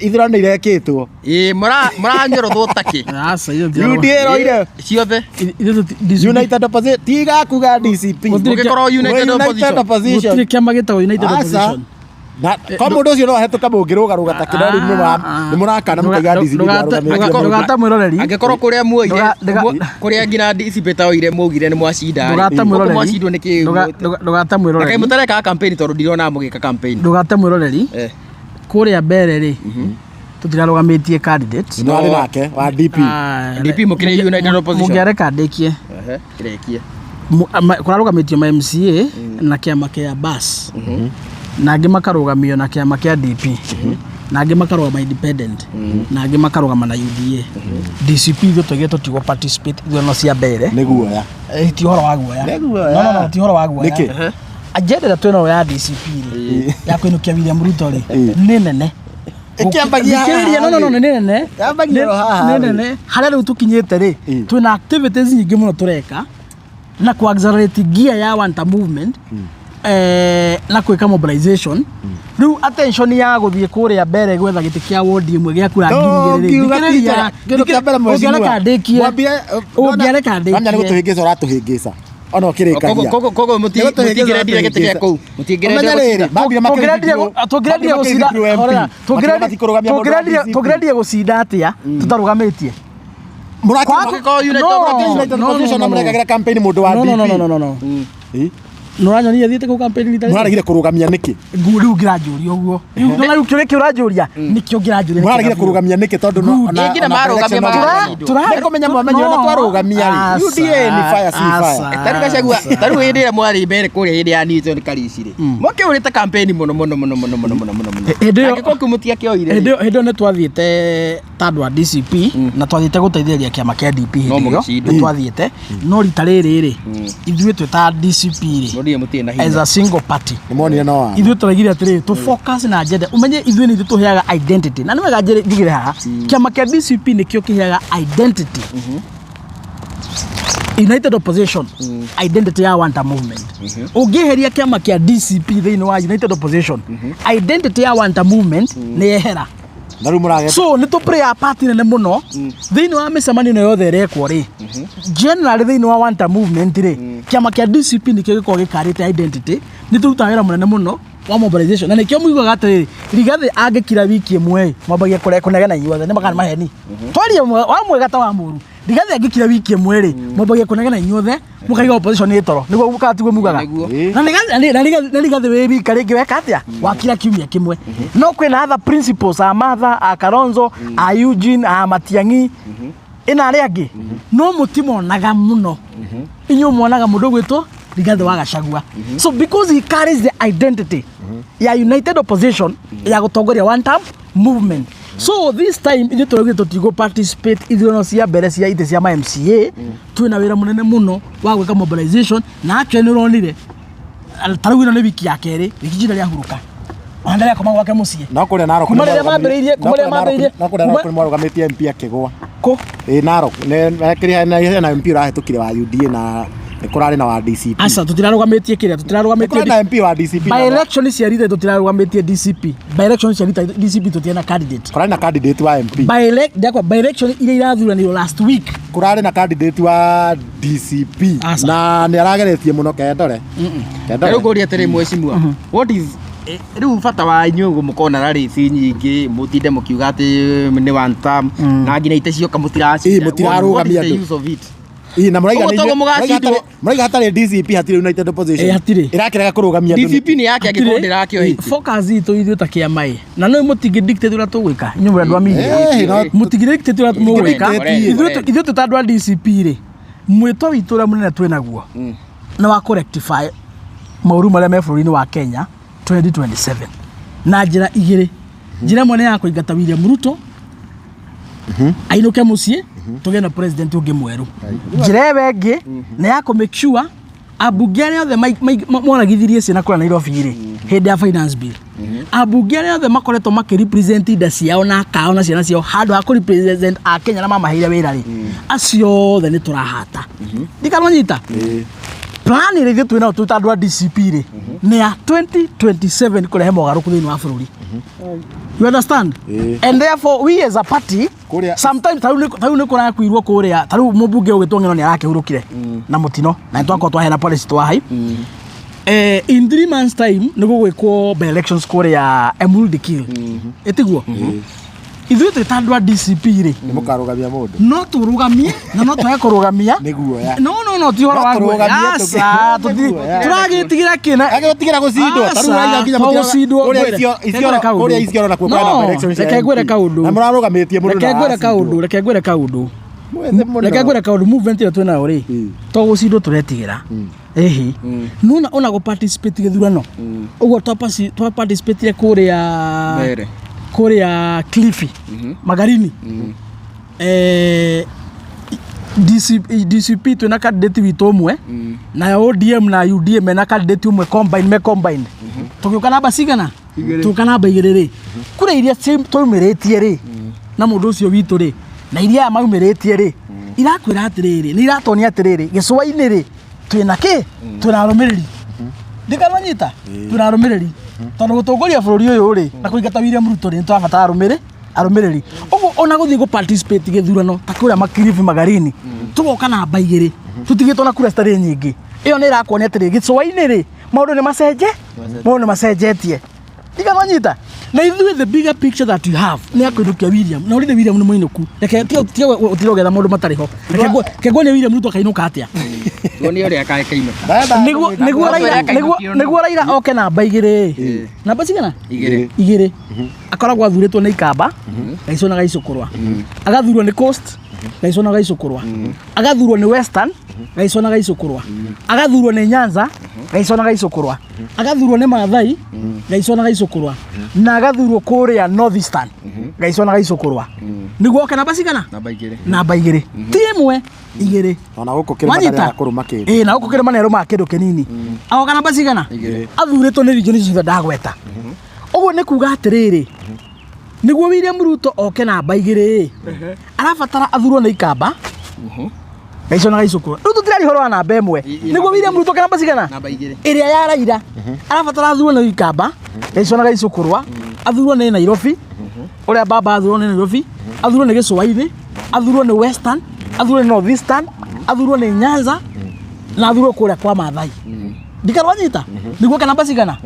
ithurano irekĩtwo mũranyorothwo taki UDA roire ciothe United Opposition tiga kuga DCP ũngĩkorwo United Opposition gũtirĩ kĩama gĩtagwo United Opposition na kwa mũndũ ũcio no ahetũka mũngĩrũgarũga ta kĩrori nĩ mũrakana mũkaiga DCP ndũgata mwĩroreri angĩkorwo kũrĩa muoire kũrĩa nginya DCP taoire mũgire nĩ mwacinda ndũgata mwĩroreri mwacindwo nĩ kĩĩ ndũgata mwĩroreri kaĩ mũtareka campaign tondũ ndirona mũgĩka campaign ndũgata mwĩroreri kũrĩa mbere rĩ tũtirarũgamĩtie candidate no arĩ nake wa DP mũkĩrĩ United Opposition mũngĩareka ndĩkie kĩrekie kũrarũgamĩtio ma MCA na kĩama kĩa BAS na angĩ makarũgamio na kĩama kĩa DP na angĩ makarũgama independent na angĩ makarũgama na UDA DCP ithuĩ tũgire tũtigwo participate ithurano cia mbere nĩ guoya ti ũhoro wa guoya no ti ũhoro wa guoya nĩkĩ agenda twĩno ya DCP rĩ ya kũinũkia William Ruto rĩ nĩ nene ĩkĩambagia no nĩ nene nĩ nene harĩa rĩu tũkinyĩte rĩ twĩna activities nyingĩ mũno tũreka na ku accelerate gear ya Wanta movement na kwĩka mobilization rĩu attention ya gũthiĩ kũrĩa mbere gwetha gĩtĩ kĩa ward ĩmwe gĩa kura ngirigĩrĩria ũngĩareka ndĩkie nĩ gũtũhĩngĩca ũratũhĩngĩca ona ũkĩrĩkagia kogo mũtingĩrendire gĩtĩ gĩa kũu tũngĩrendire gũcinda atĩa tũtarũgamĩtie mũrekagĩra campaign mũndũ wa DP Nũranyonia thiĩte kũ campaign rita mũraregire kũrũgamia nĩkĩ rĩu ngĩranjũria ũguo rĩu kĩrĩa ũranjũria nĩkĩo ngĩranjũria mũraregire kũrũgamia nĩkĩ tondũ ngina marũgamia tũramenya mwamenyera na twarũgamia UDA ni fire si fire tarũ gacagua tarũ hĩndĩ ĩrĩa mwarĩ mbere kũrĩa hĩndĩ ya Newton Karisi rĩ mũkĩũrĩte campaign mũno angĩkorwo kĩmutia kĩoire hĩndĩ ĩyo nĩ twathiĩte tandũ wa DCP na twathiĩte gũteithĩrĩria kĩama kĩa DP hĩndĩ ĩyo nĩ twathiĩte no rita rĩrĩ rĩ ithuĩ twĩta DCP rĩ as a single party nimonire no wa ithuĩ tũraigire atĩrĩ to focus na agenda umenye ithuĩ nĩ ithuĩ tũheaga identity na nĩ wega njigire haha kĩama kĩa DCP nĩkĩo kĩheaga identity United Opposition identity ya Wanta movement ũngĩheria kĩama kĩa DCP thĩinĩ wa United Opposition identity ya Wanta movement nĩ yehera so nĩ play a part nene mũno thĩinĩ wa mĩcemanio ĩno yothe ĩrekwo rĩ generally thĩinĩ wa Wanta movement rĩ kĩama kĩa DCP nĩkĩo gĩkoragwo gĩkarĩte identity nĩ tũrutaga wĩra mũnene mũno wa mobilization na nĩkĩo mũiguaga atĩrĩrĩ Rigathĩ angĩkira wiki ĩmwe mwambagia kũnegena inyuothe nĩ makana maheni twaria wa mwega ta wa mũru Rigathĩ angĩkira wiki ĩmwe rĩ mwambagia kũnegena inyuothe mũkaiga opposition nĩ toro nĩguo mũkatiguo mugaga na Rigathĩ wĩ wika rĩngĩ weka atĩa wakira kiumia kĩmwe no kwĩna other principles a Martha a Kalonzo a Eugene a Matiang'i ĩna arĩa angĩ no mũtimonaga mũno inyuĩ muonaga mũndũ gwĩtwo Rigathĩ wa Gachagua so because he carries the identity ya United Opposition ya gũtongoria one term movement so this time ithuĩ tũraugire tũtigũ participate ithurano cia mbere cia itĩ cia MCA twĩna wĩra mũnene mũno wa gwĩka mobilization na actually nĩ ũronire tarĩu ĩno nĩ wiki ya kerĩ wiki njira rĩahuruka Wandera koma gwake mũciĩ no kũrĩa Narok kumarĩrĩa mambĩrĩirie no kũrĩa Narok mwarũgamĩtie MP akĩgwa ko Narok nĩ na MP ũrahetũkire wa UDA na nĩkũrarĩ na wa DCP asa tũtirarũgamĩtie kĩrĩa tũtirarũgamĩtie na MP wa DCP by election ciarite tũtirarũgamĩtie DCP by election ciarite DCP tũtirĩ na candidate kũrarĩ na candidate wa MP by election iria irathuranirwo last week kũrarĩ na candidate wa DCP na nĩ arageretie mũno Kendore rĩu ngũria atĩrĩ mheshimiwa what is rĩu bata wa inyuĩ mũkona rarĩci nyingĩ mũtinde mũkiuga atĩ nĩ one term na nginya itĩ cioka mũtirarũgamia andũ na mũraiga hatarĩ DCP hatirĩ United Opposition ĩrakĩrega kũrũgamia andũ DCP nĩ yake angĩkorwo ndĩrakĩo focus itũ ithuĩ ta kĩama na no mũtingĩ dictate ũrĩa tũgwĩka inyuĩ andũ a media mũtingĩ dictate ũrĩa tũgwĩka ithuĩ tũtandũ a DCP rĩ mwĩto witũ ũrĩa mũnene twĩ naguo na wa rectify maũru marĩa me bũrũri-inĩ wa Kenya 2027 na njĩra igĩrĩ njĩra ĩmwe nĩ ya kũingata William Ruto ainũke mũciĩ tũgĩe na president ũngĩ mwerũ njĩra ĩyo ĩngĩ nĩ ya make sure abunge arĩa othe moragithirie ciana kũrĩa Nairobi rĩ hĩndĩ ya finance bill abunge arĩa othe makoretwo makĩrepresent inda ciao na kao na ciana ciao handũ ha kũrepresent a Kenya na mamaheire wĩra rĩ acio othe nĩ tũrahata ndikanonyita plan ĩrĩa ithuĩ twĩnayo twĩ ta andũ a DCP rĩ nĩ ya 2027 kũrehe mogarũrũku thĩinĩ wa bũrũri. You understand? And therefore we as a party sometimes tarau nĩ kũrakuirwo kũrĩa tarau mũmbunge ũgĩtwo Ng'eno nĩ arakĩhurũkire na mũtino na nĩtwakorwo twahena policy twahai. In 3 months time nĩ gũgwĩkwo by elections kũrĩa Emurudi Kill. Ĩtiguo? Ithuĩ twĩ ta andũ a DCP rĩ nĩ mũkarũgamia mũndũ no tũrũgamie na no twage kũrũgamia nĩguo no ti horo wa guoya tũragĩtigĩra kĩna agĩtigĩra gũcindwo tarau raiga nginya kũrĩa icio na kuoka na elections reke ngwĩre kaũndũ na mũrarũgamĩtie mũndũ reke ngwĩre kaũndũ movement ĩyo twĩnayo rĩ to gũcindwo tũretigĩra ehi nuna ona go participate gĩthurano ũguo twa participate kũrĩa Cliffy Magarini DCP twĩna candidate witũ ũmwe na ODM na UDM mena candidate ũmwe combined tũgĩũka namba cigana tũgĩũka namba 2 rĩ kura iria twaumĩrĩtie rĩ na mũndũ ũcio witũ rĩ na iria maumĩrĩtie rĩ irakwĩra atĩrĩrĩ nĩ iratonia atĩrĩrĩ gĩcũa-inĩ rĩ twĩna kĩ twĩna arũmĩrĩri ndikananyita twĩna arũmĩrĩri tondũ gũtongoria bũrũri ũyũ rĩ na kũingata William Ruto rĩ twabatara arũmĩrĩri ũguo ona gũthiĩ gũ participate gĩthurano ta kũrĩa Cliffy Magarini tũgoka namba 2 tũtigĩtwo na kura citarĩ nyingĩ ĩyo nĩ ĩrakuonia atĩrĩ gĩcũa-inĩ rĩ maũndũ nĩ macenjetie ndikananyita na ithuĩ the bigger picture that you have nĩ akũinũkia William na ũrĩte William nĩ mũinũku reke ũtirogetha maũndũ matarĩ ho reke ngone William Ruto akainũka atĩa nĩguo Raila oke namba 2 namba cigana 2 akoragwo athurĩtwo nĩ Ikamba Gaicũ na Gaicũkũrwa agathurwo nĩ Coast Gaicũ na Gaicũkũrwa agathurwo nĩ Western Gaicũ na Gaicũkũrwa agathurwo nĩ Nyanza Gaicũ na Gaicũkũrwa agathurwo nĩ Maathai Gaicũ na Gaicũkũrwa na agathurwo kũrĩa North Eastern Gaicũ na Gaicũkũrwa nĩguo oke namba cigana namba 2 ti ĩmwe 2 ona gũkũ kĩrĩma ya kũrũma kĩndũ na gũkũ kĩrĩma nĩarũma kĩndũ kĩnini agoka namba cigana athurĩtwo nĩ region icio ndagweta ũguo nĩ kuga atĩrĩrĩ nĩguo William Ruto oke namba 2 arabatara athurwo nĩ Ikamba Gaicũ na Gaicũkũrwa rĩu tũtirari horo wa namba 1 nĩguo William Ruto oke namba cigana ĩrĩa ya Raila arabatara athurwo nĩ Ikamba Gaicũ na Gaicũkũrwa athurwo nĩ Nairobi ũrĩa baba athurwo nĩ Nairobi athurwo nĩ gĩcũa-inĩ athurwo nĩ Western athurwo nĩ North Eastern athurwo nĩ Nyanza na athurwo kũrĩa kwa Maathai ndikarwanyita nĩguo namba cigana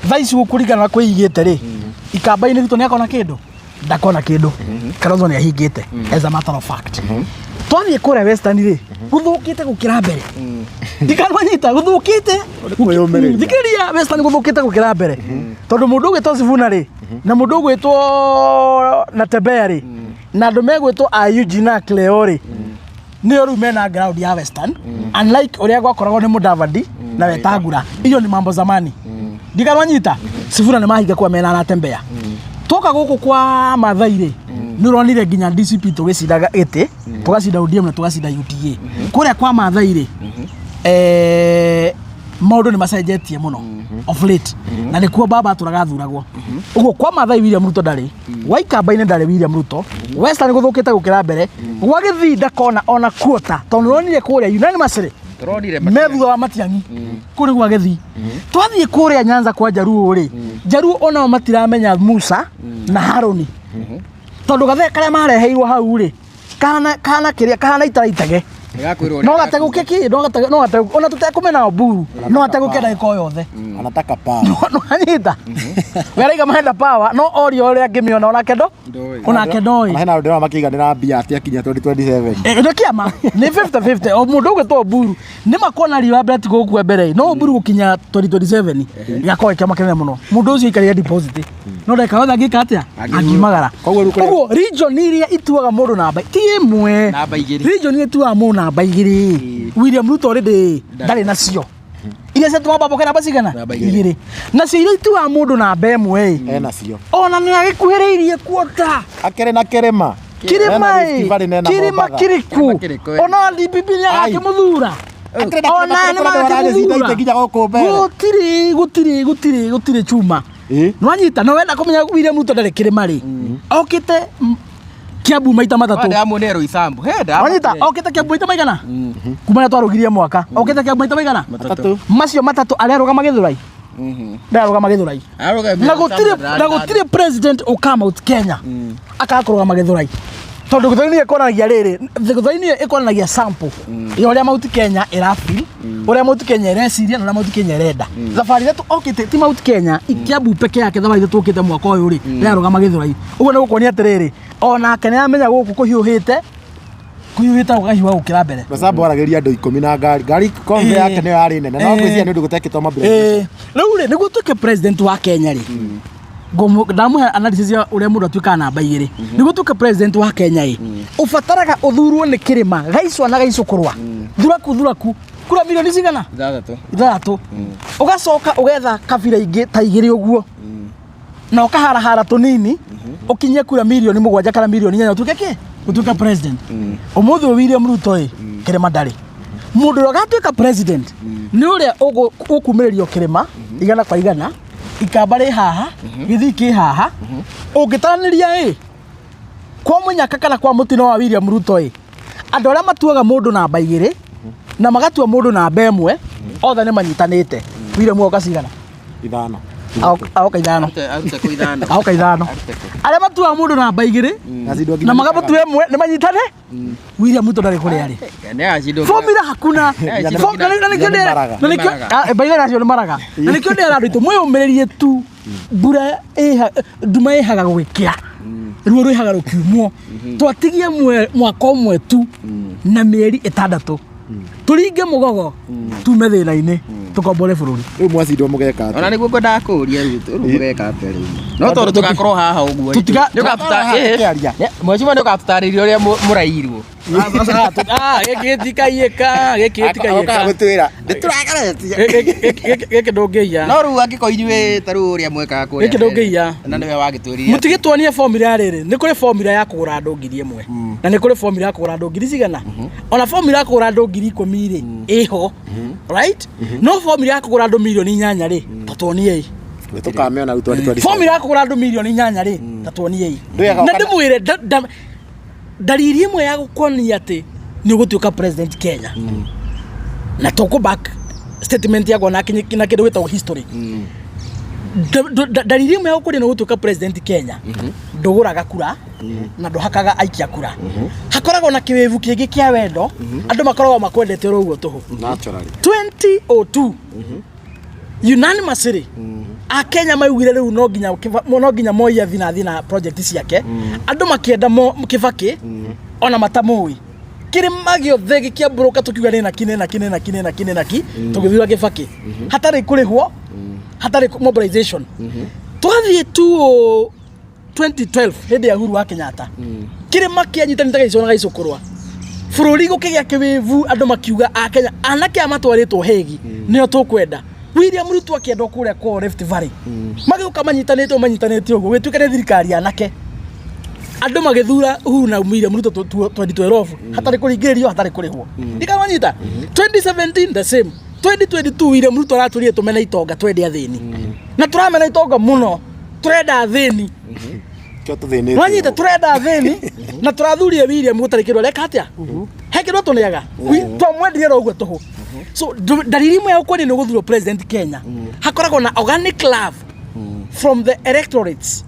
thaa ici gũkũringana na kwĩigĩte rĩ Ikamba-inĩ Ruto nĩakona kĩndũ ndakona kĩndũ Kalonzo nĩahingĩte as a matter of fact twathiĩ kũrĩa Western rĩ gũthũkĩte gũkĩra mbere ndikarwanyita gũthũkĩte thikĩrĩria Western gũthũkĩte gũkĩra mbere tondũ mũndũ ũgwĩtwo Sifuna rĩ na mũndũ ũgwĩtwo Natembeya rĩ na andũ megwĩtwo Ayuji na Cleo rĩ nĩo rĩu mena ground ya Western unlike ũrĩa gwakoragwo nĩ Mudavadi na Wetangula hiyo ni mambo zamani ndikarwanyita Sifuna nĩ mahinga kwa mena Natembeya toka gũkũ kwa Maathai rĩ nĩ ũronire nginya DCP tũgĩcindaga ĩtĩ tũgacinda ODM na tũgacinda UDA kũrĩa kwa Maathai rĩ maũndũ nĩ macenjetie mũno of late na nĩkuo baba tũragathuragwo ũguo kwa Maathai William Ruto ndarĩ wa Ikamba-inĩ ndarĩ William Ruto Western gũthũkĩte gũkĩra mbere gwa Gĩthii ndakona ona kuota tondũ nĩronire kũrĩa unanimously methutha wa Matiang'i kũrĩ gwa Gĩthii twathiĩ kũrĩa Nyanza kwa Jaruo rĩ Jaruo onao matiramenya Musa na Harũni tondũ gathe karĩa mareheirwo hau rĩ kahana itaraitege no gategũke kĩ no gategũke ona tũtekũmena Oburu no gategũke ndagĩka o yothe anataka power no anyita weraiga mahenda power no orio ũrĩa angĩmĩona onake ndoĩ na hena ũndũ wa makĩiganĩra mbia atĩ akinya 2027 nĩ kĩama nĩ 50-50 o mũndũ ũgwĩtwo Oburu nĩ makona riũa mbere tigũkua mbere no Oburu gũkinya 2027 gĩakorwo kĩama kĩnene mũno mũndũ ũcio aikarĩra deposit no ndeka yothe angĩka atĩa angĩumagara koguo region iria ituaga mũndũ namba ti ĩmwe region iria ituaga mũndũ namba 2 William Ruto already ndarĩ nacio iria cia twambamboke namba cigana 2 nacio iria ituaga mũndũ namba 1 enacio ona nĩ agĩkuhĩrĩirie kuota akĩrĩ na kĩrĩma kĩrĩku ona DPP nĩ agakĩmũthura gũtirĩ chuma nwanyita no wenda kũmenya William Ruto ndarĩ kĩrĩma rĩ okĩte Kiambu maita matatu. Wanda amonero isambu. Heda. Wanyita okita Kiambu maita maigana? Kuma twarugirie mwaka. Okita Kiambu maita maigana? Matatu. Macio matatu arerugama Githurai. Ndarugama Githurai. Na gutire president ukama out Kenya. Akakurugama Githurai. Tondu Githurai ni ekoranagia riri. Githurai ni ekoranagia sample. Ya uria Mount Kenya irafeel. Uria Mount Kenya ireciria na Mount Kenya irenda. Thabari yetu okite ti Mount Kenya Kiambu peke yake thabari yetu okite mwaka uyu ri. Ndarugama Githurai. Uguo ni gukonia atiriri. Ona kene amenya guku kuhiuhite ugahiwa gukira mbere. Masambo arageria andu 10 na ngari kombe yake ni yari nene no gwiciria ni ndu gutekitwo mabira. Riu ri niguo tuke president wa Kenya ri. Ndamuhe analysis ya uria mundu atuika namba 2 niguo tuke president wa Kenya ri. Ufataraga uthurwo ni kirima gaicwa na gaicukurwa. Thuraku kura milioni cigana? 6 ugacoka ugetha kabira ingi ta 2 uguo na ukahara tunini ukinye kura milioni 7 kana milioni 8 utuke ki utuka president. Umuthi William Ruto kirima ndari mundu rogatuika president ni uria ukumirerio kirima igana kwa igana ikambare haha githiki haha ungitaraniria kwa munyaka kana kwa mutino wa William Ruto andu aria matuaga mundu namba 2 na magatua mundu namba 1 othe ni manyitanite. William ukacigana 5 Aoka ithano. Aria matua mundu namba 2 na magabutu 1 ni manyitane. William Ruto ndari kuri ari. Formula hakuna. Baile nacio ni maraga. Na nikio ndera nditu mwiyumiririe tu mbura nduma ihaga gwikia. Ruo rwihaga rukiumwo. Twatigie mwaka umwe tu na mieri 6. Turinge mugogo tume thina-ini tukombore bururi. Riu mwacindwo mugeka ati. Ona niguo ngwenda kuria riu mugeka ati riu. No tondu tugakorwo haha uguo. Mwecimu ni ukatutariria uria murairwo. Giki gutwira. Giki ndungiia. No riu angiko inyuĩ ta riu uria mwekaga kuria. Giki ndungiia. Na niwe wagitwiririe. Mutigituonie formula riri. Ni kuri formula ya kugura andu 1,000 na ni kuri formula ya kugura andu 2,000. Ona formula ya kugura andu 10,000 ri iho. Right? No formula ya kugura andu milioni 8 ri tatuonie tukameona riu 2024. Formula ya kugura andu milioni 8 ri tatuonie na ndimwire dalili imwe ya gukonia ati ni gutuika president Kenya na toko back statement yako na kindu witwa history. Dalili imwe ya gukonia ni gutuika president Kenya nduguraga kura na nduhakaga aikia kura. Hakoragwo na kiwevu kingi kia wendo andu makoragwo makwendete uguo tuhu. Naturally 2002 unanimously a Kenya maugire riu no nginya Moi athina project ciake andu makienda Kibaki ona matamui kirima giothe gikiamburuka tukiuga ni naki tugithura Kibaki hatari kurihwo hatari mobilization twathie tu 2012 hindi ya Uhuru wa Kenyatta kirima kianyitanite gaicona gaicukurwa bururi gukigia kiwivu andu makiuga a Kenya anake amatwaritwo hegi nio tukwenda. William Ruto akienda kuria kwa Rift Valley magiuka manyitanite uguo wituke ni thirikari anake andu magithura Uhuru na William Ruto 2012 hatari kuringirio hatari kurihwo ndikamanyita 2017 the same 2022 William Ruto araturie tumena itonga twende athini na turamena itonga muno turenda athini wanyita turenda athini na turathurie William gutarikirwo reka atia hekirwo tuneaga twamwendire uguo tuhu. So dalili imwe ya ukweli ni guthurwo president Kenya hakoragwo na organic love from the electorates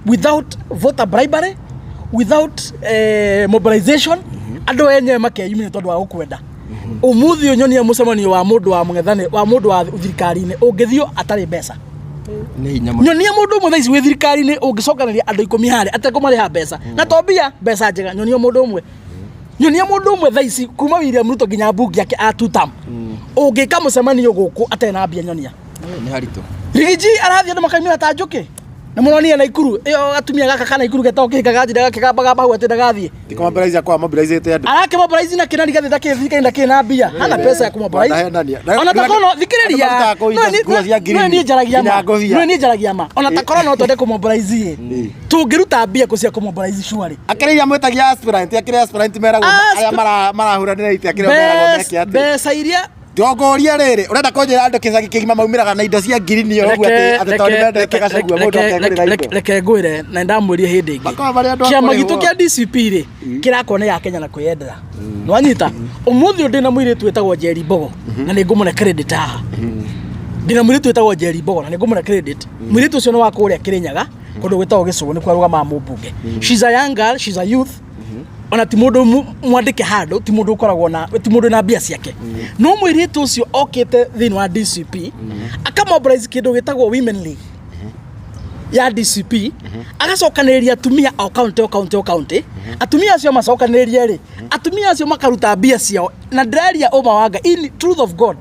without voter bribery without mobilization andu enye makeyumire tondu wa gukwenda. Umuthi unyonia mucemanio wa mundu wa mungethane wa mundu wa thirikari-ini ungithio atari mbeca nyonia mundu umwe thaici wi thirikari-ini ungicokanĩria andu 10 harĩ atekũmarĩha mbeca na tombia mbeca njega nyonia mundu umwe thaici kuma William Ruto nginya bunge yake a 2 term ungika mucemanio guku atena mbia nyonia ni harito Rigiji arathia andu makaimira ta njuki na muronia na Ikuru iyo atumia gaka kana Ikuru getoka kigagathira kigamba bahu ati ndagathie mobilize kwa mobilize andu arake mobilize na kinani gathita kithika ina kina mbia hana pesa ya kumobilize ona takono thikiriria no ni jaragia ma ona takono no twende kumobilize tungiruta mbia kucia kumobilize shwari akiriria mwetagia aspirant mera aya marahuranira ite akiriria mera gomeki ati pesa iria Tongoria riri urenda kunjira andu kicagi kigima maumiraga na indo cia green yo guo ati tondu ndendete gacagua mundu akegurira indo reke ngwire na ndamwirie hindi ingi kiama gitu kia DCP ri kirakone ya Kenya na kwiyendera nwanyita umuthi ndina mwiritu wetagwo Jerry Bogo na ningumune credit aha ndina mwiritu wetagwo Jerry Bogo na ningumune credit mwiritu ucio ni wa kuria Kirinyaga kundu gwetagwo Gicungu ni kwa rugama mubunge she's a young girl, she's a youth ona ti mundu mwandike handu ti mundu ukoragwo na ti mundu na bia ciake no mwiritu ucio okite thini wa DCP akamobilize kindu gitagwo Women League ya DCP agacokaniriria atumia o county atumia acio macokanirie ri atumia acio makaruta bia ciao na ndireria uma wanga in truth of God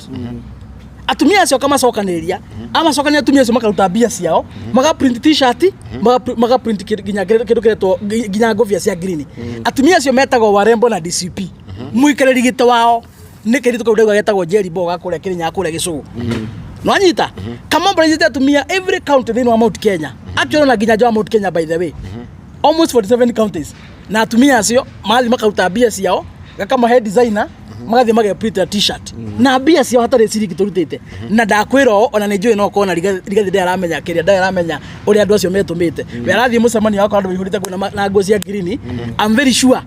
atumia acio kamacokaniriria amacokania atumia acio makaruta bia ciao maga print t-shirt maga print ginya kindu kiretwo ginya ngofia cia green atumia acio metagwo Warembo na DCP muikariri gito wao nikiri tukaudaga getagwo Jerry Bogo akuria Kirinyaga akuria Gicungu nwanyita kama president atumia every county thini wa Mount Kenya actually na ginya Mount Kenya by the way almost 47 counties na atumia acio mathi makaruta bia ciao gakama head designer magathi mage print t-shirt na bia ciao hatari ciriki turutite na ndakwira ona ni njui no kona rigathi ndia aramenya kiria ndia aramenya uri andu acio metumite we arathi mucemani wako andu ihurite kuna na nguo cia green I'm very sure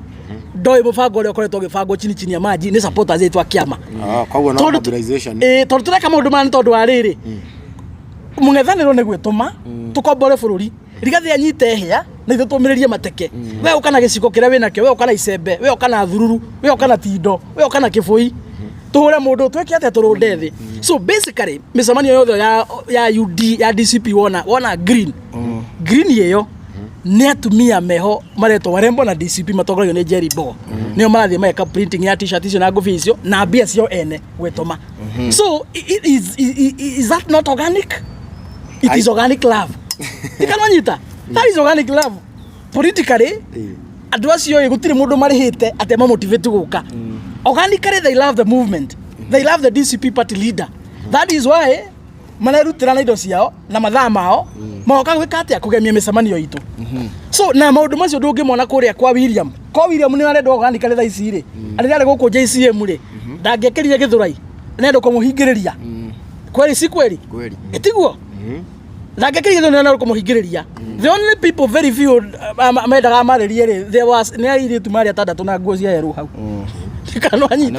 ndoi mubango uri ukoretwo gibango chini ya maji ni supporters yetu akiama kwagwo no mobilization tondu tureka maundu mani tondu wa riri mungethanirwo ni gwituma tukombore bururi rigathi anyite hia na ithu tumiririe mateke we ukana giciko kiria wina kio we ukana icembe we ukana thururu we ukana tindo we ukana kibui tuhure mundu tweke ate turunde thi so basically micemanio yothe ya UD ya DCP wona green green yeyo ni atumia meho maretwo Warembo na DCP matongoragio ni Jerry Bogo nio marathi meka printing ya t-shirt icio na ngofia icio na bia cio ene gwetoma so is that not organic? It is organic love ikananyita that is organic love politically andu acio gutire mundu marihite ate ma motivate guka organically they love the movement they love the DCP party leader that is why manarutira na indo ciao na mathaa mao maoka gwika atia kugemia micemanio itu so na maundu macio ndungimona kuria kwa William ni arenda organically tha ici ri arenda guku JCM ri ndangekirire githurai nendo kumuhingiriria kweli si kweli etiguo ndangekirire githurai nendo kumuhingiriria the only people very few mendaga maririe ri there was ni airitu mari atandatu na nguo cia yeru hau kanwa nyita